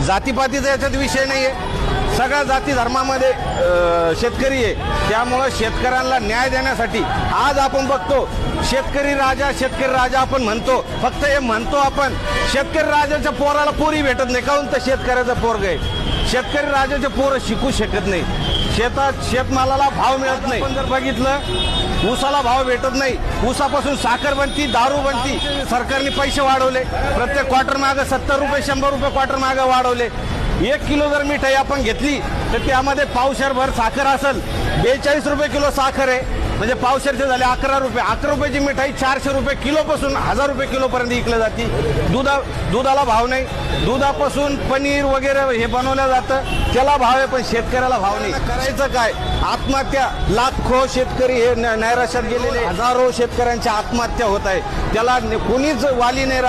जातीपातीचा याच्यात विषय नाही आहे। सगळ्या जाती धर्मामध्ये शेतकरी आहे, त्यामुळं शेतकऱ्यांना न्याय देण्यासाठी आज आपण बघतो शेतकरी राजा आपण म्हणतो, फक्त हे म्हणतो आपण। शेतकरी राजाच्या पोराला पोरी भेटत नाही, काहून तर शेतकऱ्याचं पोरग आहे। शेतकरी राजाचे पोरं शिकू शकत नाही, शेतमालाला भाव मिळत नाही। पण जर बघितलं ऊसाला भाव भेटत नाही, ऊसापासून साखर बनती, दारू बनती। सरकारने पैसे वाढवले, प्रत्येक क्वार्टर मागे 70 रुपये 100 रुपये क्वार्टर मागे वाढवले। 1 किलो जर मिठाई आपण घेतली तर त्यामध्ये पावशेरभर साखर असेल, 42 रुपये किलो साखर आहे, म्हणजे पावशेरचे झाले 11 रुपये। 11 रुपयाची मिठाई 400 रुपये किलोपासून 1000 रुपये किलोपर्यंत विकली जाते। दुधाला भाव नाही, दुधापासून पनीर वगैरे हे बनवलं जातं, त्याला भाव आहे, पण शेतकऱ्याला भाव नाही। करायचं काय? आत्महत्या, लाखो शेतकरी हे नैराश्यात गेलेले, हजारो शेतकऱ्यांच्या आत्महत्या होत आहे, त्याला कोणीच वाली नाही।